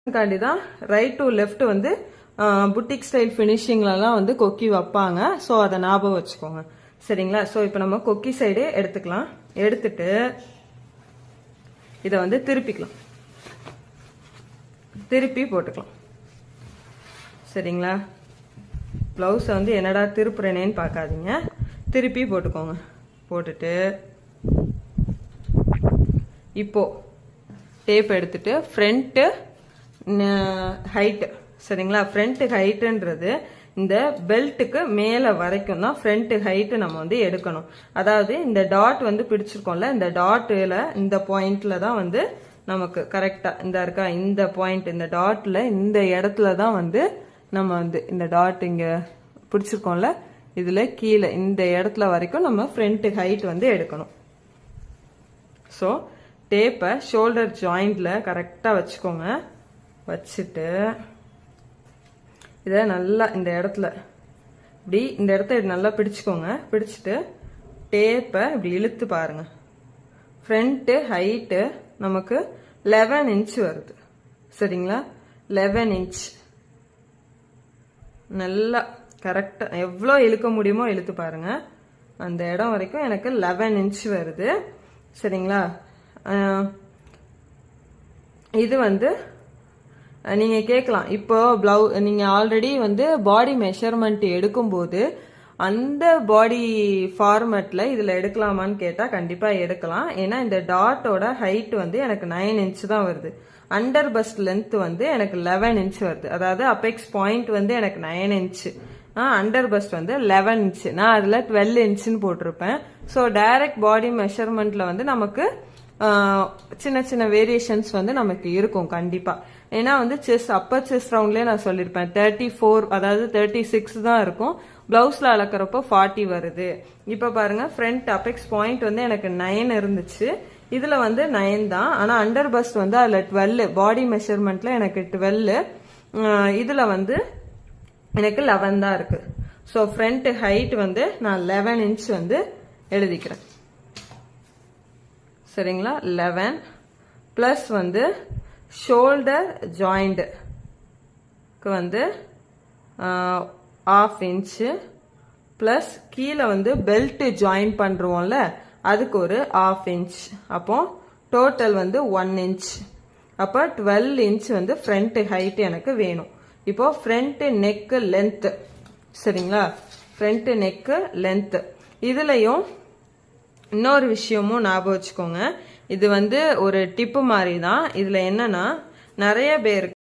காண்டி தான் right to left வந்து புட்டிக் ஸ்டைல் ஃபினிஷிங்லலாம் வந்து கொக்கி வைப்பாங்க. ஸோ அதை ஞாபகம் வச்சுக்கோங்க சரிங்களா. ஸோ இப்போ நம்ம கொக்கி சைடே எடுத்துக்கலாம். எடுத்துட்டு இதை வந்து திருப்பிக்கலாம், திருப்பி போட்டுக்கலாம் சரிங்களா. ப்ளவுஸை வந்து என்னடா திருப்புறேனேன்னு பார்க்காதீங்க, திருப்பி போட்டுக்கோங்க. போட்டுட்டு இப்போ டேப் எடுத்துட்டு ஃப்ரண்ட்டு ஹைட்டு சரிங்களா. ஃப்ரண்ட் ஹைட்டுன்றது இந்த பெல்ட்டுக்கு மேலே வரைக்கும் தான் ஃப்ரண்ட் ஹைட்டு நம்ம வந்து எடுக்கணும். அதாவது இந்த டாட் வந்து பிடிச்சிருக்கோம்ல, இந்த டாட்டில் இந்த பாயிண்ட்ல தான் வந்து நமக்கு கரெக்டாக இந்த இருக்கா இந்த பாயிண்ட், இந்த டாட்டில் இந்த இடத்துல தான் வந்து நம்ம வந்து இந்த டாட் இங்கே பிடிச்சிருக்கோம்ல, இதில் கீழே இந்த இடத்துல வரைக்கும் நம்ம ஃப்ரண்ட் ஹைட் வந்து எடுக்கணும். ஸோ டேப்பை ஷோல்டர் ஜாயிண்டில் கரெக்டாக வச்சுக்கோங்க. வச்சுட்டு இதை நல்லா இந்த இடத்துல இப்படி இந்த இடத்த நல்லா பிடிச்சிக்கோங்க. பிடிச்சிட்டு டேப்பை இப்படி இழுத்து பாருங்க. ஃப்ரண்ட்டு ஹைட்டு நமக்கு 11 இன்ச் வருது சரிங்களா. 11 இன்ச் நல்லா கரெக்டாக எவ்வளோ இழுக்க முடியுமோ இழுத்து பாருங்க. அந்த இடம் வரைக்கும் எனக்கு 11 இன்ச் வருது சரிங்களா. இது வந்து நீங்க கேட்கலாம், இப்போ நீங்க ஆல்ரெடி வந்து பாடி மெஷர்மெண்ட் எடுக்கும்போது அந்த பாடி ஃபார்மேட்ல இதுல எடுக்கலாமான்னு கேட்டா கண்டிப்பா எடுக்கலாம். ஏன்னா இந்த டாட்டோட ஹைட் வந்து எனக்கு 9 இன்ச் தான் வருது. அண்டர் பஸ்ட் லென்த் வந்து எனக்கு 11 இன்ச் வருது. அதாவது அப்பெக்ஸ் பாயிண்ட் வந்து எனக்கு 9 இன்ச், அண்டர் பஸ்ட் வந்து 11 இன்ச், நான் அதுல 12 இன்ச்னு போட்டிருப்பேன். ஸோ டைரக்ட் பாடி மெஷர்மெண்ட்ல வந்து நமக்கு சின்ன சின்ன வேரியேஷன்ஸ் வந்து நமக்கு இருக்கும் கண்டிப்பா. ஏன்னா வந்து செஸ்ட் அப்பர் செஸ்ட் ரவுண்ட்லயே நான் சொல்லியிருப்பேன் 34 அதாவது 36 தான் இருக்கும். பிளவுஸ்ல அளக்கிறப்போ 40 வருது. இப்ப பாருங்க ஃப்ரண்ட் அப்பெக்ஸ் பாயிண்ட் வந்து எனக்கு 9 இருந்துச்சு, இதுல வந்து 9 தான். ஆனா அண்டர் பஸ்ட் வந்து அதுல 12, பாடி மெஷர்மெண்ட்ல எனக்கு 12, இதுல வந்து எனக்கு 11 தான் இருக்கு. ஸோ ஃப்ரண்ட் ஹைட் வந்து நான் 11 இன்ச் வந்து எழுதிக்கிறேன் சரிங்களா. 11 பிளஸ் வந்து ஷோல்டர் ஜாயிண்ட்க்கு வந்து 1/2 இன்ச்சு பிளஸ் கீழே வந்து பெல்ட் ஜாயின் பண்றோம்ல அதுக்கு ஒரு 1/2 இன்ச். அப்போ டோட்டல் வந்து 1 இன்ச். அப்போ 12 இன்ச் வந்து ஃப்ரண்ட் ஹைட் எனக்கு வேணும். இப்போ ஃப்ரண்ட் நெக் லென்த் சரிங்களா. ஃப்ரண்ட் நெக் லென்த் இதுலயும் இன்னொரு விஷயமும் ஞாபகம் வச்சுக்கோங்க. இது வந்து ஒரு டிப்பு மாதிரி தான். இதுல என்னன்னா நிறைய பேருக்கு